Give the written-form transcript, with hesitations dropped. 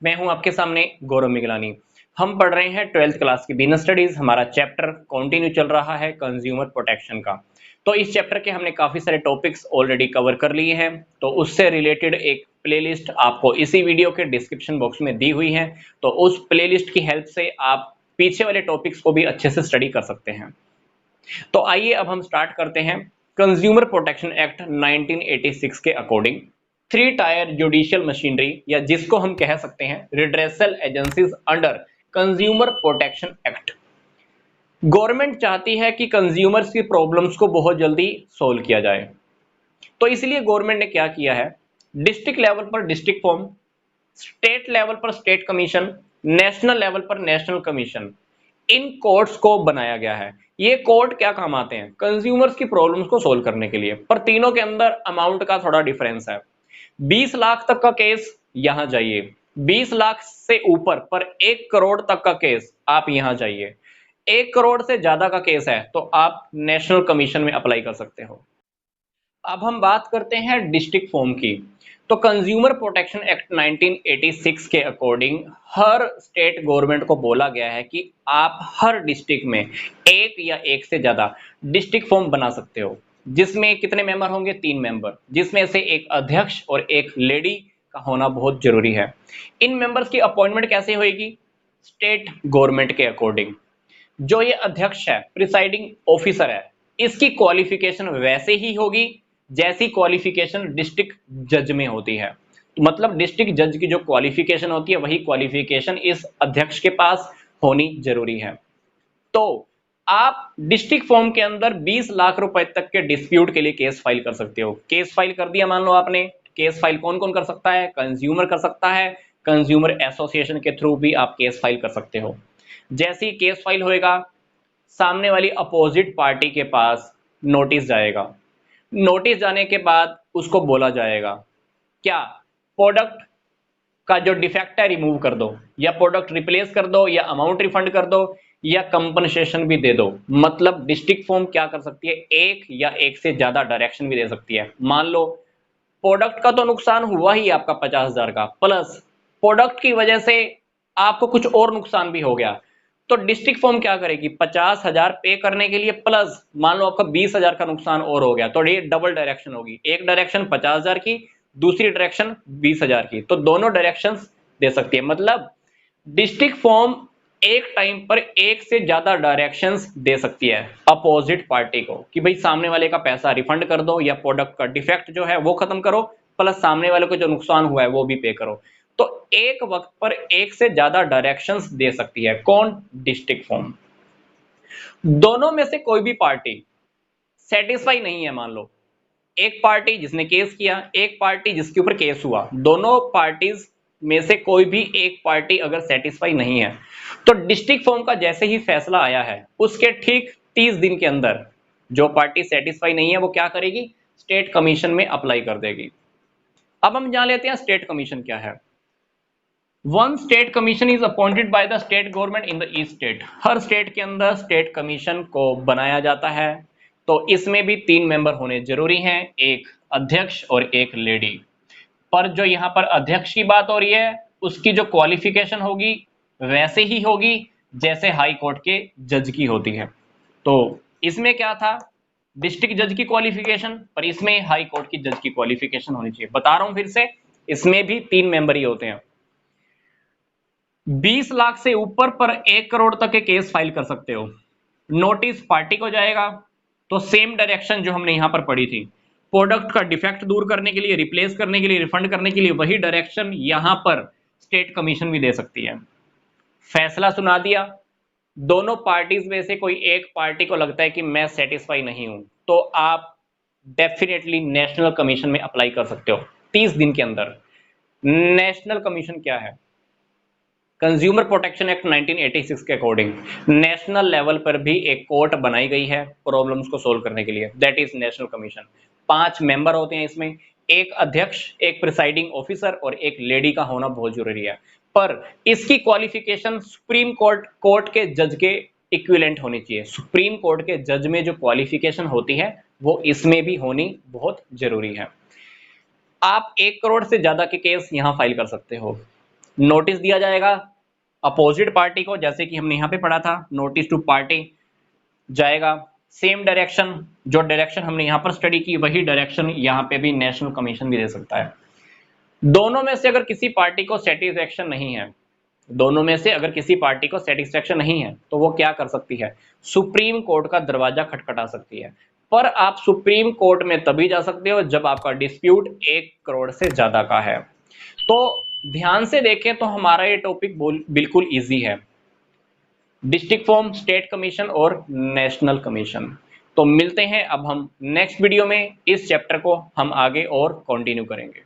मैं हूं आपके सामने गौरव मिगलानी। हम पढ़ रहे हैं 12th क्लास की बिजनेस स्टडीज। हमारा चैप्टर कंटिन्यू चल रहा है कंज्यूमर प्रोटेक्शन का। तो इस चैप्टर के हमने काफी सारे टॉपिक्स ऑलरेडी कवर कर लिए हैं, तो उससे रिलेटेड एक प्लेलिस्ट आपको इसी वीडियो के डिस्क्रिप्शन बॉक्स में दी हुई है। तो उस प्लेलिस्ट की हेल्प से आप पीछे वाले टॉपिक्स को भी अच्छे से स्टडी कर सकते हैं। तो आइए अब हम स्टार्ट करते हैं। कंज्यूमर प्रोटेक्शन एक्ट 1986 के according three tier judicial machinery, या जिसको हम कह सकते हैं redressal agencies under consumer protection act, government चाहती है कि कंज्यूमर्स की प्रॉब्लम्स को बहुत जल्दी सोल्व किया जाए। तो इसलिए गवर्नमेंट ने क्या किया है, डिस्ट्रिक्ट लेवल पर डिस्ट्रिक्ट फॉर्म, स्टेट लेवल पर स्टेट कमीशन, नेशनल लेवल पर नेशनल कमीशन, इन कोर्ट्स को बनाया गया है। ये कोर्ट क्या काम आते हैं, कंज्यूमर्स की प्रॉब्लम्स को सोल्व करने के लिए, पर तीनों के अंदर अमाउंट का थोड़ा डिफरेंस है। 20 लाख तक का केस यहां जाइए, 20 लाख से ऊपर पर 1 करोड़ तक का केस आप यहां जाइए, 1 करोड़ से ज्यादा का केस है तो आप नेशनल कमीशन में अप्लाई कर सकते हो। अब हम बात करते हैं डिस्ट्रिक्ट फॉर्म की। तो कंज्यूमर प्रोटेक्शन एक्ट 1986 के अकॉर्डिंग हर स्टेट गवर्नमेंट को बोला गया है कि आप हर डिस्ट्रिक्ट में एक या एक से ज्यादा डिस्ट्रिक्ट फॉर्म बना सकते हो, जिसमें कितने मेंबर होंगे, 3 मेंबर, जिसमें से एक अध्यक्ष और एक लेडी का होना बहुत जरूरी है। इन मेंबर्स की अपॉइंटमेंट कैसे होगी, स्टेट गवर्नमेंट के अकॉर्डिंग। जो ये अध्यक्ष है, प्रिसाइडिंग ऑफिसर है, इसकी क्वालिफिकेशन वैसे ही होगी जैसी क्वालिफिकेशन डिस्ट्रिक्ट जज में होती है। तो मतलब डिस्ट्रिक्ट जज की जो क्वालिफिकेशन होती है वही क्वालिफिकेशन इस अध्यक्ष के पास होनी जरूरी है। तो आप डिस्ट्रिक्ट फॉर्म के अंदर 20 लाख रुपए तक के डिस्प्यूट के लिए केस फाइल कर सकते हो। केस फाइल कर दिया, मान लो आपने, केस फाइल कौन कौन कर सकता है, कंज्यूमर कर सकता है, कंज्यूमर एसोसिएशन के थ्रू भी आप केस फाइल कर सकते हो। जैसे ही केस फाइल होएगा, सामने वाली अपोजिट पार्टी के पास नोटिस जाएगा। नोटिस जाने के बाद उसको बोला जाएगा क्या, प्रोडक्ट का जो डिफेक्ट है रिमूव कर दो, या प्रोडक्ट रिप्लेस कर दो, या अमाउंट रिफंड कर दो, या कंपनसेशन भी दे दो। मतलब डिस्ट्रिक्ट फॉर्म क्या कर सकती है, एक या एक से ज्यादा डायरेक्शन भी दे सकती है। मान लो प्रोडक्ट का तो नुकसान हुआ ही आपका 50,000 का, प्लस प्रोडक्ट की वजह से आपको कुछ और नुकसान भी हो गया, तो डिस्ट्रिक्ट फॉर्म क्या करेगी, 50,000 पे करने के लिए प्लस मान लो आपका 20,000 का नुकसान और हो गया, तो ये डबल डायरेक्शन होगी। एक डायरेक्शन 50,000 की, दूसरी डायरेक्शन 20,000 की, तो दोनों डायरेक्शंस दे सकती है। मतलब डिस्ट्रिक्ट फॉर्म एक टाइम पर एक से ज्यादा डायरेक्शंस दे सकती है अपोजिट पार्टी को कि भाई सामने वाले का पैसा रिफंड कर दो, या प्रोडक्ट का डिफेक्ट जो है वो खत्म करो, प्लस सामने वाले को जो नुकसान हुआ है वो भी पे करो। तो एक वक्त पर एक से ज्यादा डायरेक्शंस दे सकती है कौन, डिस्ट्रिक्ट फॉर्म। दोनों में से कोई भी पार्टी सेटिस्फाई नहीं है, मान लो एक पार्टी जिसने केस किया, एक पार्टी जिसके ऊपर केस हुआ, दोनों पार्टीज में से कोई भी एक पार्टी अगर सेटिस्फाई नहीं है, तो डिस्ट्रिक्ट फॉर्म का जैसे ही फैसला आया है उसके ठीक 30 दिन के अंदर जो पार्टी सेटिस्फाई नहीं है वो क्या करेगी, स्टेट कमीशन में अप्लाई कर देगी। अब हम जान लेते हैं स्टेट कमीशन क्या है। One state commission is appointed by the state government in the each state. Her state के अंदर स्टेट कमीशन को बनाया जाता है। तो इसमें भी 3 मेंबर होने जरूरी हैं, एक अध्यक्ष और एक लेडी। पर जो यहाँ पर अध्यक्ष की बात हो रही है उसकी जो क्वालिफिकेशन होगी वैसे ही होगी जैसे हाई कोर्ट के जज की होती है। तो इसमें क्या था, डिस्ट्रिक्ट जज की क्वालिफिकेशन, पर इसमें हाई कोर्ट की जज की क्वालिफिकेशन होनी चाहिए। बता रहा हूं फिर से, इसमें भी 3 मेंबर ही होते हैं। 20 लाख से ऊपर पर 1 करोड़ तक के केस फाइल कर सकते हो। नोटिस पार्टी को जाएगा, तो सेम डायरेक्शन जो हमने यहां पर पढ़ी थी, प्रोडक्ट का डिफेक्ट दूर करने के लिए, रिप्लेस करने के लिए, रिफंड करने के लिए, वही डायरेक्शन यहां पर स्टेट कमीशन भी दे सकती है। फैसला सुना दिया, दोनों पार्टीज में से कोई एक पार्टी को लगता है कि मैं सेटिस्फाई नहीं हूं, तो आप डेफिनेटली नेशनल कमीशन में अप्लाई कर सकते हो 30 दिन के अंदर। नेशनल कमीशन क्या है, कंज्यूमर प्रोटेक्शन एक्ट 1986 के अकॉर्डिंग नेशनल लेवल पर भी एक कोर्ट बनाई गई है प्रॉब्लम्स को सोल्व करने के लिए, that is national commission. 5 member होते हैं इसमें, एक अध्यक्ष, एक प्रिसाइडिंग ऑफिसर और एक लेडी का होना बहुत जरूरी है। पर इसकी क्वालिफिकेशन सुप्रीम कोर्ट के जज के इक्विवेलेंट होनी चाहिए। सुप्रीम कोर्ट के जज में जो क्वालिफिकेशन होती है वो इसमें भी होनी बहुत जरूरी है। आप 1 करोड़ से ज्यादा के केस यहां फाइल कर सकते हो। नोटिस दिया जाएगा अपोजिट पार्टी को, जैसे कि हमने यहाँ पे पढ़ा था, नोटिस टू पार्टी जाएगा। सेम डायरेक्शन, जो डायरेक्शन हमने यहाँ पर स्टडी की वही डायरेक्शन यहाँ पे भी नेशनल कमीशन भी दे सकता है। दोनों में से अगर किसी पार्टी को सेटिस्फेक्शन नहीं है, दोनों में से अगर किसी पार्टी को सेटिस्फेक्शन नहीं है तो वो क्या कर सकती है, सुप्रीम कोर्ट का दरवाजा खटखटा सकती है। पर आप सुप्रीम कोर्ट में तभी जा सकते हो जब आपका डिस्प्यूट 1 करोड़ से ज्यादा का है। तो ध्यान से देखें तो हमारा ये टॉपिक बिल्कुल इजी है, डिस्ट्रिक्ट फॉर्म, स्टेट कमीशन और नेशनल कमीशन। तो मिलते हैं अब हम नेक्स्ट वीडियो में, इस चैप्टर को हम आगे और कंटिन्यू करेंगे।